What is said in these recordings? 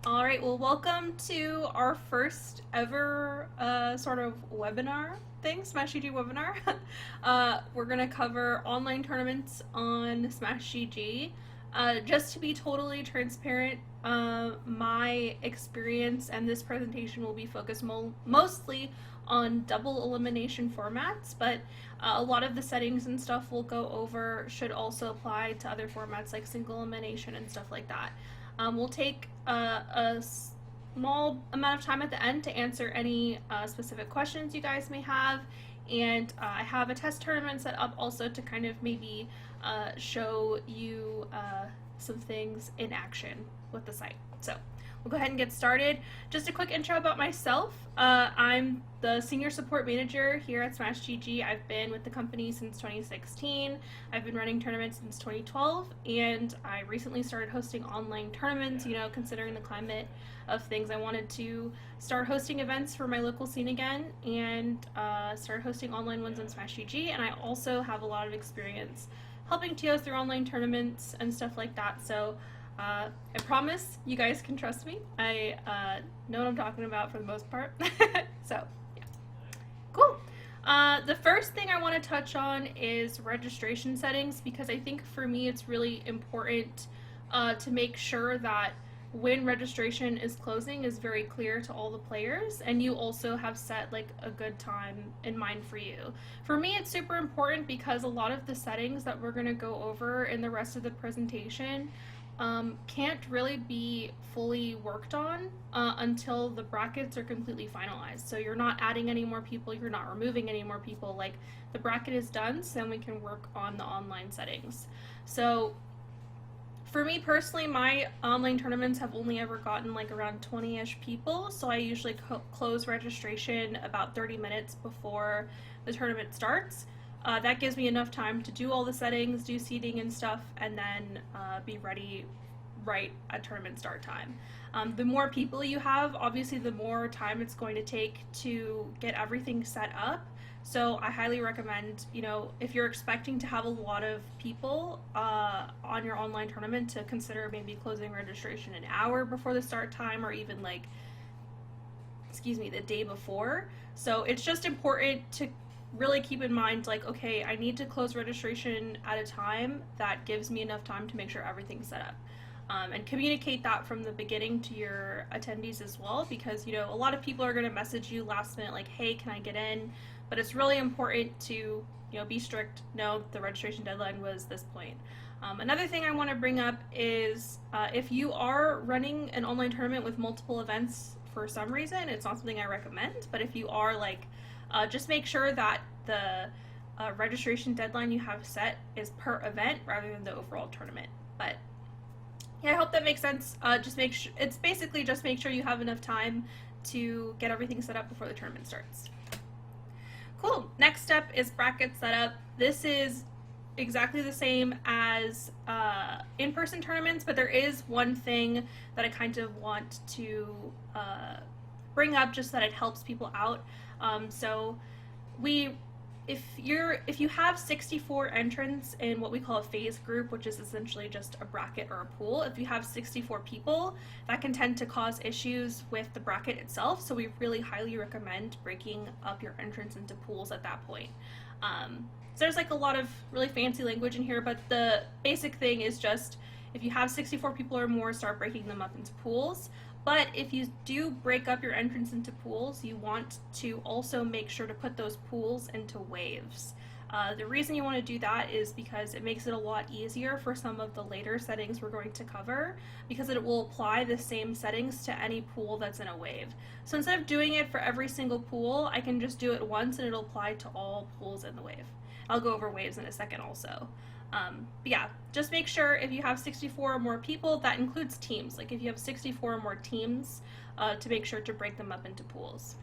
All right, well, welcome to our first ever sort of webinar thing, Smash GG webinar. We're going to cover online tournaments on Smash GG. Just to be totally transparent, my experience and this presentation will be focused mostly on double elimination formats, but a lot of the settings and stuff we'll go over should also apply to other formats like single elimination and stuff like that. We'll take a small amount of time at the end to answer any specific questions you guys may have. And I have a test tournament set up also to kind of maybe show you some things in action with the site. So we'll go ahead and get started. Just a quick intro about myself. I'm the Senior Support Manager here at Smash GG. I've been with the company since 2016. I've been running tournaments since 2012, and I recently started hosting online tournaments, considering the climate of things. I wanted to start hosting events for my local scene again, and start hosting online ones on Smash GG, and I also have a lot of experience helping TOs through online tournaments and stuff like that, so I promise you guys can trust me. I know what I'm talking about for the most part. So, yeah. Cool. The first thing I want to touch on is registration settings, because I think for me it's really important to make sure that when registration is closing is very clear to all the players, and you also have set like a good time in mind for you. For me, it's super important because a lot of the settings that we're going to go over in the rest of the presentation can't really be fully worked on until the brackets are completely finalized. So you're not adding any more people, you're not removing any more people. Like, the bracket is done, so then we can work on the online settings. So for me personally, my online tournaments have only ever gotten like around 20-ish people, so I usually close registration about 30 minutes before the tournament starts. That gives me enough time to do all the settings, do seating and stuff, and then be ready right at tournament start time. The more people you have, obviously the more time it's going to take to get everything set up. So I highly recommend, if you're expecting to have a lot of people on your online tournament, to consider maybe closing registration an hour before the start time, or even the day before. So it's just important to really keep in mind, like, okay, I need to close registration at a time that gives me enough time to make sure everything's set up. And communicate that from the beginning to your attendees as well, because, a lot of people are going to message you last minute, like, hey, can I get in? But it's really important to, be strict. No, the registration deadline was this point. Another thing I want to bring up is if you are running an online tournament with multiple events for some reason, it's not something I recommend, but if you are, just make sure that the registration deadline you have set is per event rather than the overall tournament. But yeah, I hope that makes sense. Just make sure it's basically just make sure you have enough time to get everything set up before the tournament starts. Cool. Next step is bracket setup. This is exactly the same as in-person tournaments, but there is one thing that I kind of want to bring up, just that it helps people out. If you have 64 entrants in what we call a phase group, which is essentially just a bracket or a pool, if you have 64 people, that can tend to cause issues with the bracket itself. So we really highly recommend breaking up your entrants into pools at that point. So there's a lot of really fancy language in here, but the basic thing is just, if you have 64 people or more, start breaking them up into pools. But if you do break up your entrance into pools, you want to also make sure to put those pools into waves. The reason you want to do that is because it makes it a lot easier for some of the later settings we're going to cover, because it will apply the same settings to any pool that's in a wave. So instead of doing it for every single pool, I can just do it once and it'll apply to all pools in the wave. I'll go over waves in a second also. But yeah, just make sure if you have 64 or more people, that includes teams. Like if you have 64 or more teams, to make sure to break them up into pools.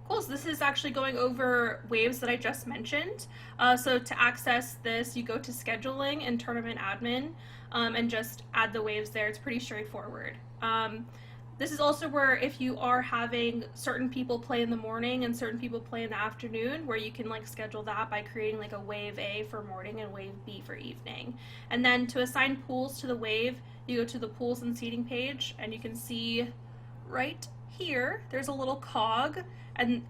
Cool, so this is actually going over waves that I just mentioned. So to access this, you go to scheduling and tournament admin, and just add the waves there. It's pretty straightforward. This is also where if you are having certain people play in the morning and certain people play in the afternoon, where you can like schedule that by creating like a wave A for morning and wave B for evening. And then to assign pools to the wave, you go to the pools and seating page, and you can see right here there's a little cog, and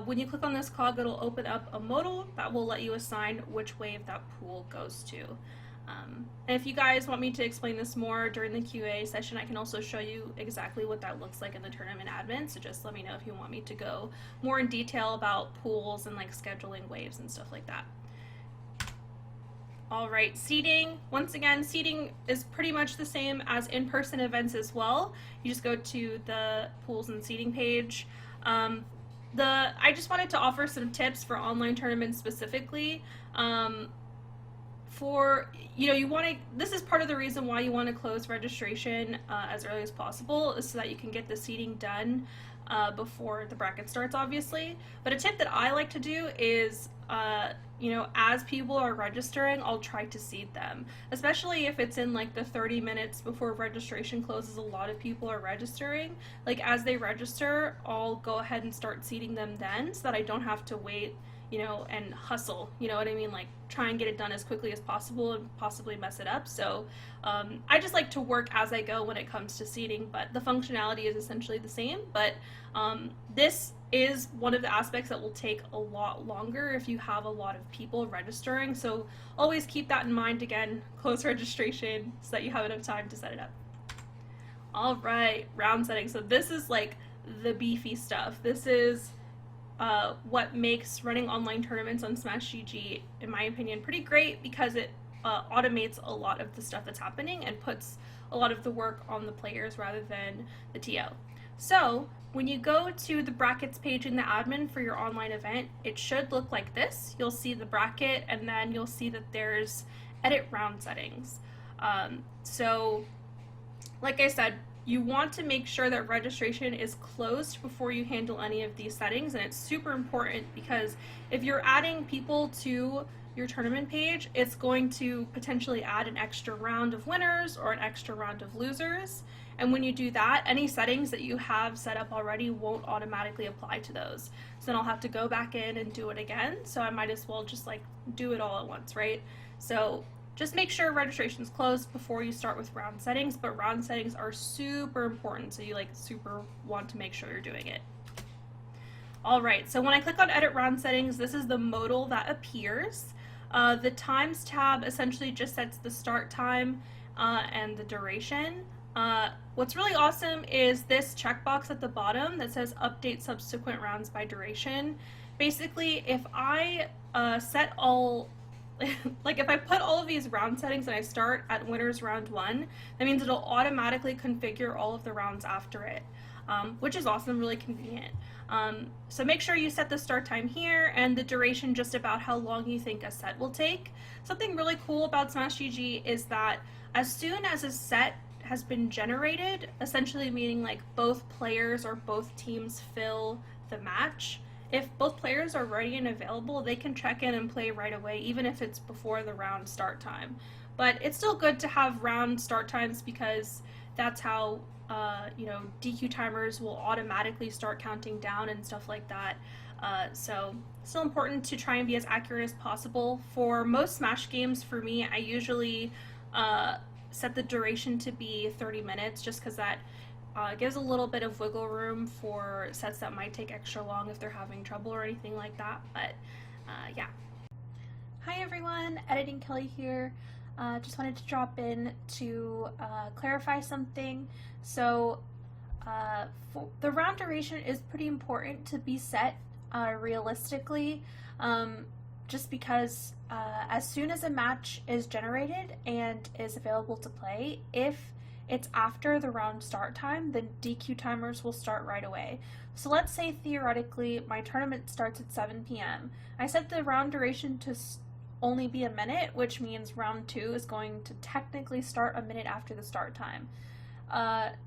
when you click on this cog, it'll open up a modal that will let you assign which wave that pool goes to. And if you guys want me to explain this more during the QA session, I can also show you exactly what that looks like in the tournament admin, so just let me know if you want me to go more in detail about pools and like scheduling waves and stuff like that. All right, seating. Once again, seating is pretty much the same as in-person events as well. You just go to the pools and seating page. I just wanted to offer some tips for online tournaments specifically. This is part of the reason why you want to close registration as early as possible, is so that you can get the seating done before the bracket starts, obviously. But a tip that I like to do is, as people are registering, I'll try to seed them, especially if it's in like the 30 minutes before registration closes. A lot of people are registering. Like as they register, I'll go ahead and start seeding them then, so that I don't have to wait and hustle, you know what I mean? Like try and get it done as quickly as possible and possibly mess it up. So I just like to work as I go when it comes to seating, but the functionality is essentially the same. But this is one of the aspects that will take a lot longer if you have a lot of people registering. So always keep that in mind. Again, close registration so that you have enough time to set it up. All right, round setting. So this is like the beefy stuff. This is what makes running online tournaments on Smash GG, in my opinion, pretty great, because it automates a lot of the stuff that's happening and puts a lot of the work on the players rather than the TO. So when you go to the brackets page in the admin for your online event, it should look like this. You'll see the bracket, and then you'll see that there's edit round settings. So like I said, you want to make sure that registration is closed before you handle any of these settings, and it's super important because if you're adding people to your tournament page, it's going to potentially add an extra round of winners or an extra round of losers. And when you do that, any settings that you have set up already won't automatically apply to those. So then I'll have to go back in and do it again. So I might as well just like do it all at once, right? So just make sure registration is closed before you start with round settings, but round settings are super important, so you like super want to make sure you're doing it. All right, so when I click on edit round settings, this is the modal that appears. The times tab essentially just sets the start time and the duration. What's really awesome is this checkbox at the bottom that says update subsequent rounds by duration. Basically, if I set all like if I put all of these round settings and I start at winners round 1, that means it'll automatically configure all of the rounds after it, which is awesome, really convenient. So make sure you set the start time here and the duration just about how long you think a set will take. Something really cool about Smash GG is that as soon as a set has been generated, essentially meaning like both players or both teams fill the match, if both players are ready and available, they can check in and play right away, even if it's before the round start time. But it's still good to have round start times because that's how, DQ timers will automatically start counting down and stuff like that. So it's still important to try and be as accurate as possible. For most Smash games, for me, I usually set the duration to be 30 minutes just because that gives a little bit of wiggle room for sets that might take extra long if they're having trouble or anything like that, but yeah. Hi everyone, Editing Kelly here. Just wanted to drop in to clarify something. So the round duration is pretty important to be set realistically, just because as soon as a match is generated and is available to play, if it's after the round start time, the DQ timers will start right away. So let's say theoretically my tournament starts at 7 p.m. I set the round duration to only be a minute, which means round 2 is going to technically start a minute after the start time.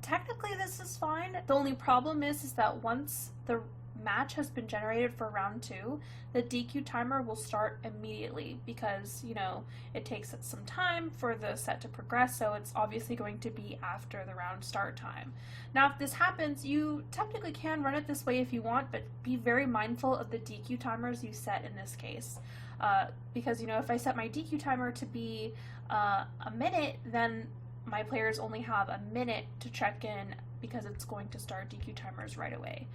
Technically this is fine. The only problem is that once the match has been generated for round 2, the DQ timer will start immediately because, you know, it takes some time for the set to progress, so it's obviously going to be after the round start time. Now, if this happens, you technically can run it this way if you want, but be very mindful of the DQ timers you set in this case. Because, you know, if I set my DQ timer to be a minute, then my players only have a minute to check in because it's going to start DQ timers right away.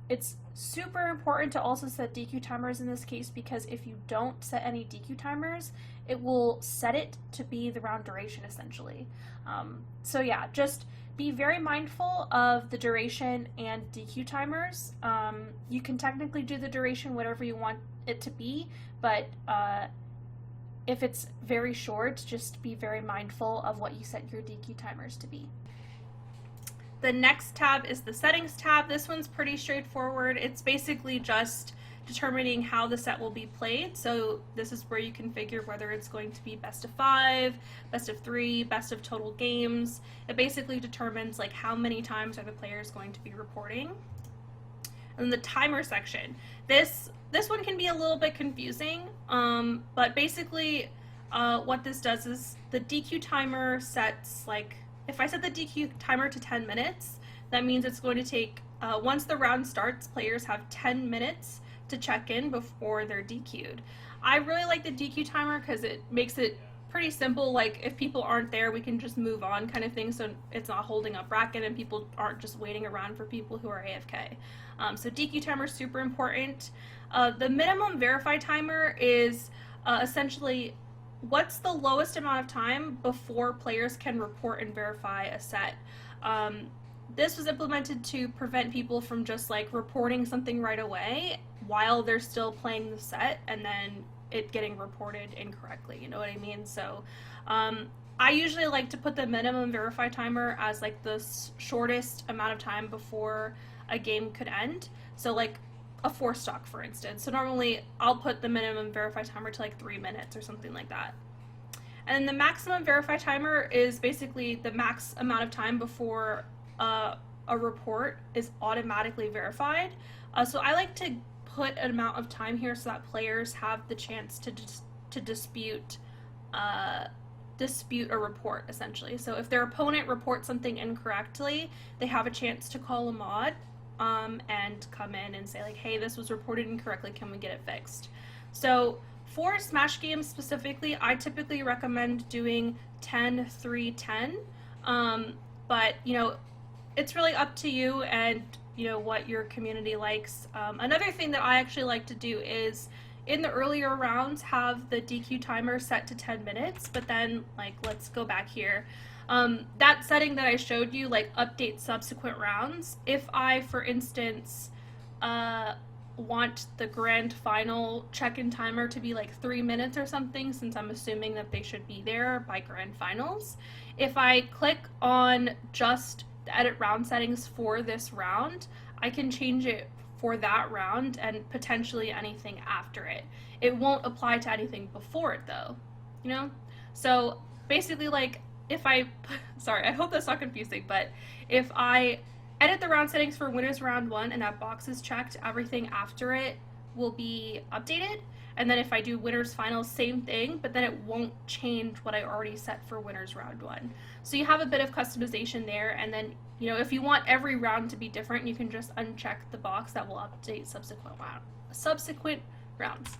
It's super important to also set DQ timers in this case because if you don't set any DQ timers, it will set it to be the round duration essentially. So yeah, just be very mindful of the duration and DQ timers. You can technically do the duration whatever you want it to be, but if it's very short, just be very mindful of what you set your DQ timers to be. The next tab is the settings tab. This one's pretty straightforward. It's basically just determining how the set will be played. So this is where you configure whether it's going to be best of 5, best of 3, best of total games. It basically determines like how many times are the players going to be reporting. And the timer section. This one can be a little bit confusing, but basically what this does is the DQ timer sets, like, if I set the DQ timer to 10 minutes, that means it's going to take, once the round starts, players have 10 minutes to check in before they're DQ'd. I really like the DQ timer because it makes it pretty simple. Like, if people aren't there, we can just move on kind of thing, so it's not holding up bracket and people aren't just waiting around for people who are AFK. So DQ timer is super important. The minimum verify timer is essentially what's the lowest amount of time before players can report and verify a set. This was implemented to prevent people from just like reporting something right away while they're still playing the set and then it getting reported incorrectly, you know what I mean? So I usually like to put the minimum verify timer as like the shortest amount of time before a game could end. So like a 4-stock, for instance. So normally I'll put the minimum verify timer to like 3 minutes or something like that. And the maximum verify timer is basically the max amount of time before a report is automatically verified. So I like to put an amount of time here so that players have the chance to dispute a report, essentially. So if their opponent reports something incorrectly, they have a chance to call a mod and come in and say like, hey, this was reported incorrectly, can we get it fixed? So for Smash games specifically, I typically recommend doing 10, 3, 10. But, you know, it's really up to you and, you know, what your community likes. Another thing that I actually like to do is in the earlier rounds have the DQ timer set to 10 minutes, but then, like, let's go back here. That setting that I showed you, like, update subsequent rounds. If I, for instance, want the grand final check-in timer to be like 3 minutes or something, since I'm assuming that they should be there by grand finals, if I click on just the edit round settings for this round, I can change it for that round and potentially anything after it. It won't apply to anything before it though, you know? So basically, like, if I, sorry, I hope that's not confusing, but if I edit the round settings for winners round 1 and that box is checked, everything after it will be updated. And then if I do winners finals, same thing, but then it won't change what I already set for winners round 1. So you have a bit of customization there, and then, you know, if you want every round to be different, you can just uncheck the box that will update subsequent rounds.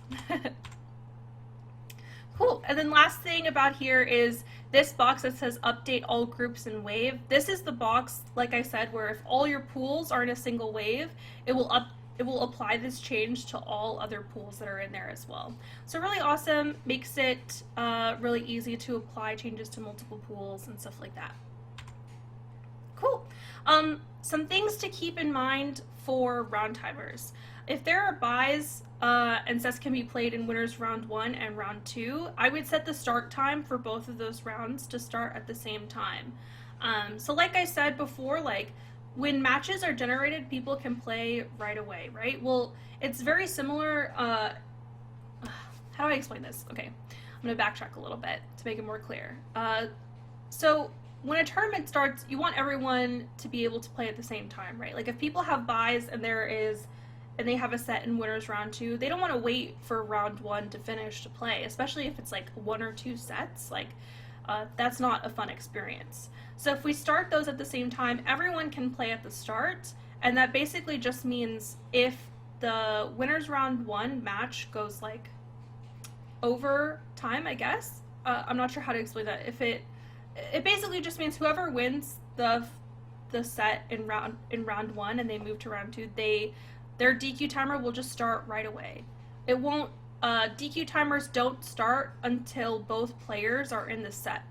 Cool. And then last thing about here is this box that says update all groups in wave. This is the box, like I said, where if all your pools are in a single wave, it will apply this change to all other pools that are in there as well. So really awesome, makes it really easy to apply changes to multiple pools and stuff like that. Cool. Some things to keep in mind for round timers. If there are buys and sets can be played in winners round 1 and round 2, I would set the start time for both of those rounds to start at the same time. So like I said before, like, when matches are generated, people can play right away, right? Well, it's very similar. How do I explain this? Okay, I'm gonna backtrack a little bit to make it more clear. So when a tournament starts, you want everyone to be able to play at the same time, right? Like if people have buys and they have a set in winners round 2, they don't want to wait for round 1 to finish to play, especially if it's like 1 or 2 sets. Like that's not a fun experience. So if we start those at the same time, everyone can play at the start, and that basically just means if the winners round 1 match goes like over time, I guess. I'm not sure how to explain that. If it basically just means whoever wins the set in round 1 and they move to round 2, their DQ timer will just start right away. It won't. DQ timers don't start until both players are in the set.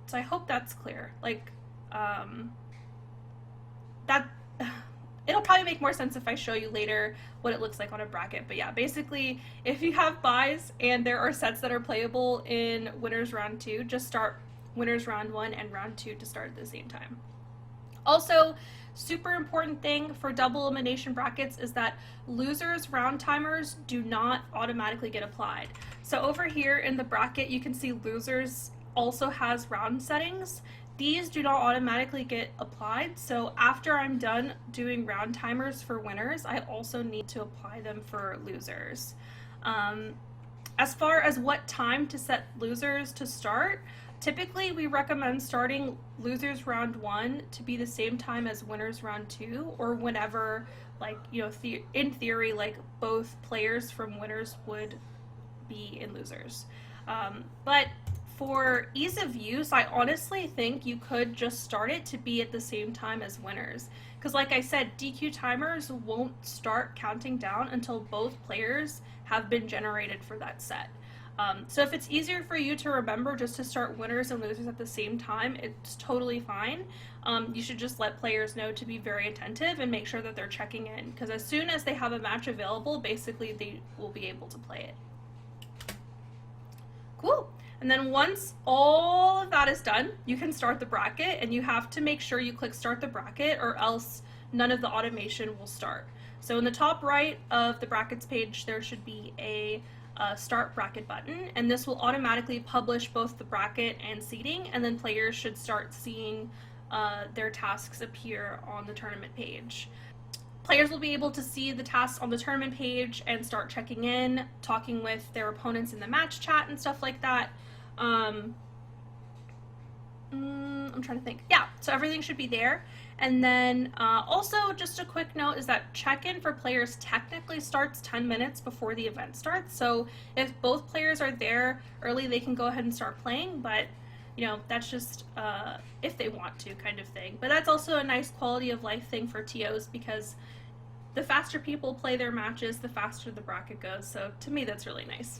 So I hope that's clear. Like that. It'll probably make more sense if I show you later what it looks like on a bracket. But yeah, basically, if you have buys and there are sets that are playable in winners round 2, just start winners round 1 and round 2 to start at the same time. Also, super important thing for double elimination brackets is that losers round timers do not automatically get applied. So over here in the bracket, you can see losers also has round settings. These do not automatically get applied, so after I'm done doing round timers for winners, I also need to apply them for losers. As far as what time to set losers to start, typically we recommend starting losers round 1 to be the same time as winners round 2, or whenever, like, you know, in theory, like both players from winners would be in losers. But for ease of use, I honestly think you could just start it to be at the same time as winners. Because like I said, DQ timers won't start counting down until both players have been generated for that set. So if it's easier for you to remember just to start winners and losers at the same time, it's totally fine. You should just let players know to be very attentive and make sure that they're checking in. Because as soon as they have a match available, basically they will be able to play it. Cool. And then once all of that is done, you can start the bracket, and you have to make sure you click start the bracket or else none of the automation will start. So in the top right of the brackets page, there should be a start bracket button, and this will automatically publish both the bracket and seating, and then players should start seeing their tasks appear on the tournament page. Players will be able to see the tasks on the tournament page and start checking in, talking with their opponents in the match chat and stuff like that. I'm trying to think. Yeah, so everything should be there. And then also just a quick note is that check-in for players technically starts 10 minutes before the event starts. So if both players are there early, they can go ahead and start playing, but you know, that's just if they want to kind of thing. But that's also a nice quality of life thing for TOs, because the faster people play their matches, the faster the bracket goes. So to me, that's really nice.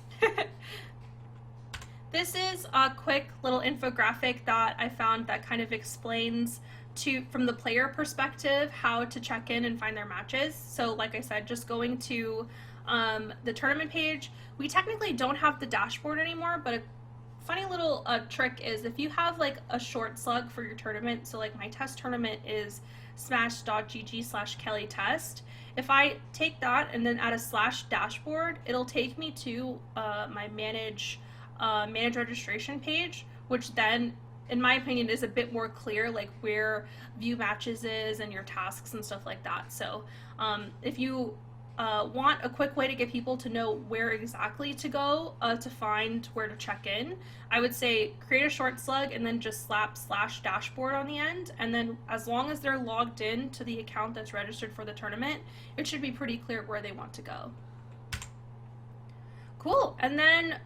This is a quick little infographic that I found that kind of explains from the player perspective how to check in and find their matches. So like I said, just going to the tournament page. We technically don't have the dashboard anymore, but a funny little trick is if you have like a short slug for your tournament, so like my test tournament is smash.gg/kellytest. If I take that and then add a /dashboard, it'll take me to my manage registration page, which then, in my opinion, is a bit more clear, like where view matches is and your tasks and stuff like that. So if you want a quick way to get people to know where exactly to go to find where to check in, I would say create a short slug and then just slap /dashboard on the end, and then as long as they're logged in to the account that's registered for the tournament, it should be pretty clear where they want to go. Cool. And then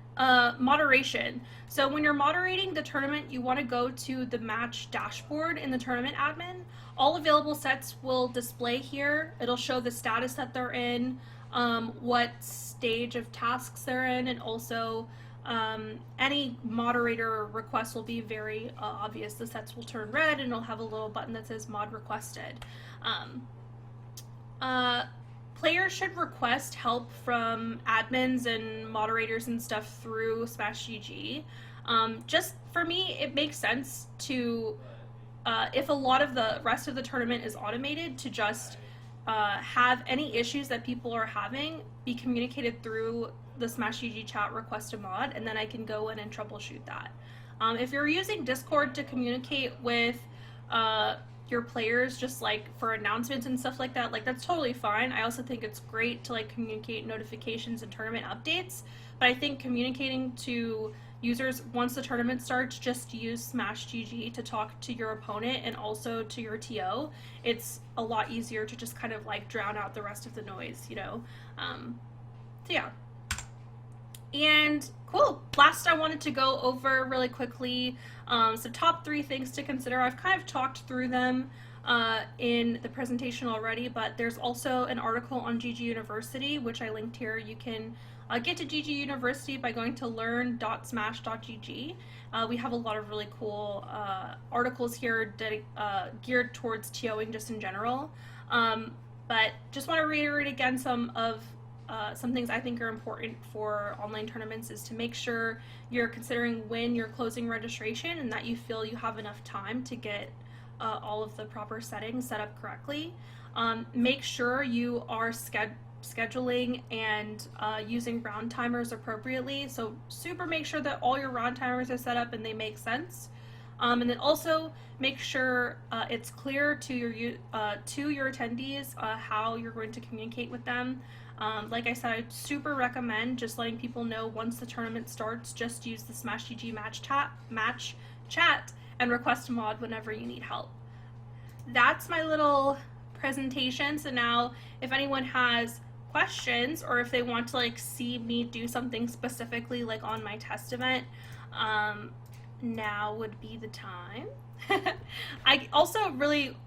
moderation. So when you're moderating the tournament, you want to go to the match dashboard in the tournament admin. All available sets will display here. It'll show the status that they're in, what stage of tasks they're in, and also any moderator request will be very obvious. The sets will turn red and it'll have a little button that says mod requested. Players should request help from admins and moderators and stuff through SmashGG. Just for me, it makes sense to, if a lot of the rest of the tournament is automated, to just have any issues that people are having be communicated through the SmashGG chat request a mod, and then I can go in and troubleshoot that. If you're using Discord to communicate with your players, just like for announcements and stuff like that, like that's totally fine. I also think it's great to like communicate notifications and tournament updates, but I think communicating to users once the tournament starts, just use Smash GG to talk to your opponent and also to your TO. It's a lot easier to just kind of like drown out the rest of the noise, you know? So yeah. And cool. Last, I wanted to go over really quickly some top 3 things to consider. I've kind of talked through them in the presentation already, but there's also an article on GG University, which I linked here. You can get to GG University by going to learn.smash.gg. We have a lot of really cool articles here geared towards TOing just in general. But just want to reiterate again some things I think are important for online tournaments is to make sure you're considering when you're closing registration and that you feel you have enough time to get all of the proper settings set up correctly. Make sure you are scheduling and using round timers appropriately. So super make sure that all your round timers are set up and they make sense. And then also make sure it's clear to your attendees how you're going to communicate with them. Like I said, I super recommend just letting people know once the tournament starts, just use the Smash GG match chat and request a mod whenever you need help. That's my little presentation. So now if anyone has questions or if they want to like see me do something specifically like on my test event, now would be the time. I also really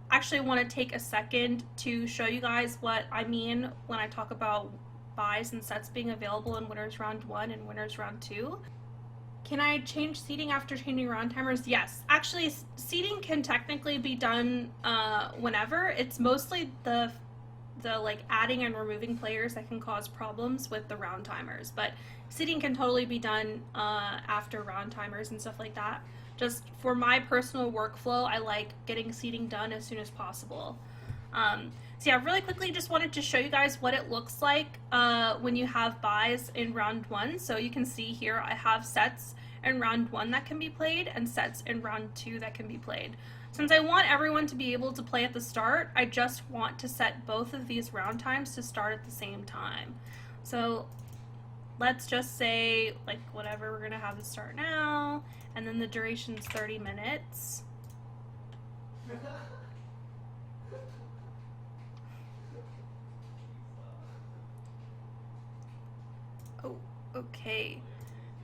actually want to take a second to show you guys what I mean when I talk about buys and sets being available in Winners Round 1 and Winners Round 2. Can I change seating after changing round timers? Yes. Actually, seating can technically be done whenever. It's mostly the like adding and removing players that can cause problems with the round timers, but seating can totally be done after round timers and stuff like that. Just for my personal workflow, I like getting seating done as soon as possible. So yeah, really quickly, just wanted to show you guys what it looks like when you have buys in round 1. So you can see here I have sets in round 1 that can be played and sets in round 2 that can be played. Since I want everyone to be able to play at the start, I just want to set both of these round times to start at the same time. So let's just say, like, whatever, we're gonna have it start now, and then the duration's 30 minutes. Oh, okay.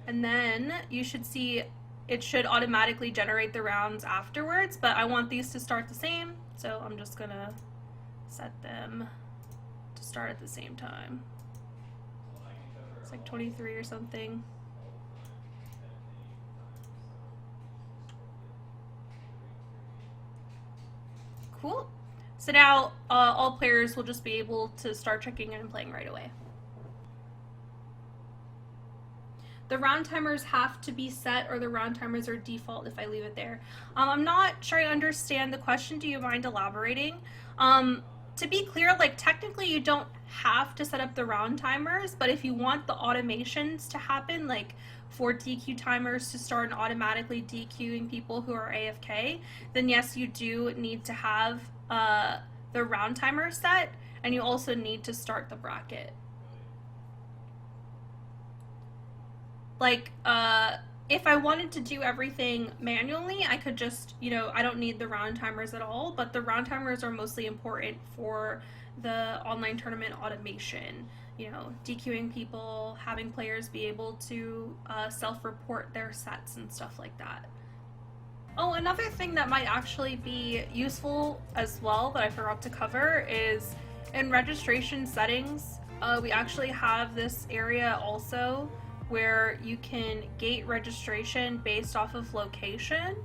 And then you should see it should automatically generate the rounds afterwards, but I want these to start the same, so I'm just gonna set them to start at the same time. It's like 23 or something. Cool. So now all players will just be able to start checking in and playing right away. The round timers have to be set, or the round timers are default if I leave it there. I'm not sure I understand the question. Do you mind elaborating? To be clear, like technically you don't have to set up the round timers, but if you want the automations to happen, like for DQ timers to start and automatically DQing people who are AFK, then yes, you do need to have the round timer set, and you also need to start the bracket. Like, if I wanted to do everything manually, I could just, you know, I don't need the round timers at all, but the round timers are mostly important for the online tournament automation, you know, DQing people, having players be able to self-report their sets and stuff like that. Oh, another thing that might actually be useful as well that I forgot to cover is in registration settings, we actually have this area also where you can gate registration based off of location.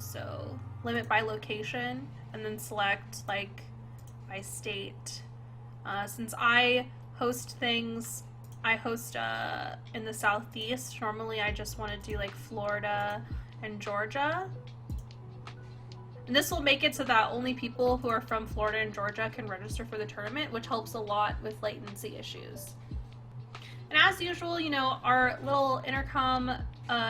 So limit by location and then select like by state. Since I host things, I host in the Southeast. Normally I just want to do like Florida and Georgia. And this will make it so that only people who are from Florida and Georgia can register for the tournament, which helps a lot with latency issues. And as usual, you know, our little intercom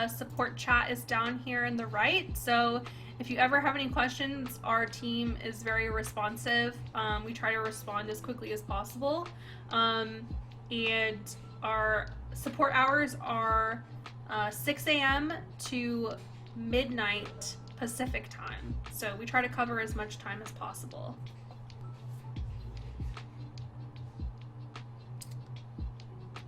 support chat is down here in the right. So if you ever have any questions, our team is very responsive. We try to respond as quickly as possible. And our support hours are 6 a.m. to midnight Pacific time. So we try to cover as much time as possible.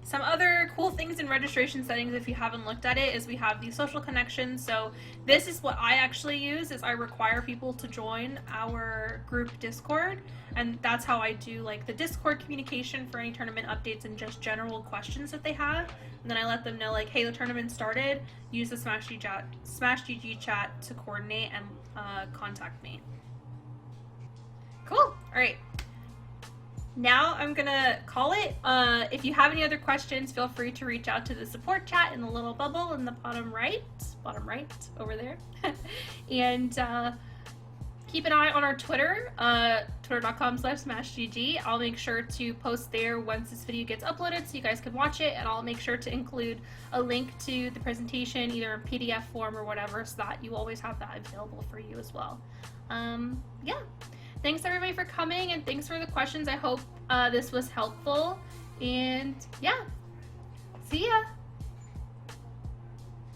Some other cool things in registration settings, if you haven't looked at it, is we have the social connections. So this is what I actually use, is I require people to join our group Discord, and that's how I do like the Discord communication for any tournament updates and just general questions that they have. And then I let them know like, hey, the tournament started, use the Smash GG chat to coordinate and contact me. Cool. All right. Now I'm gonna call it. If you have any other questions, feel free to reach out to the support chat in the little bubble in the bottom right over there. And keep an eye on our Twitter, twitter.com/smashgg. I'll make sure to post there once this video gets uploaded so you guys can watch it, and I'll make sure to include a link to the presentation either in PDF form or whatever, so that you always have that available for you as well. Yeah. Thanks everybody for coming, and thanks for the questions. I hope this was helpful, and yeah, see ya.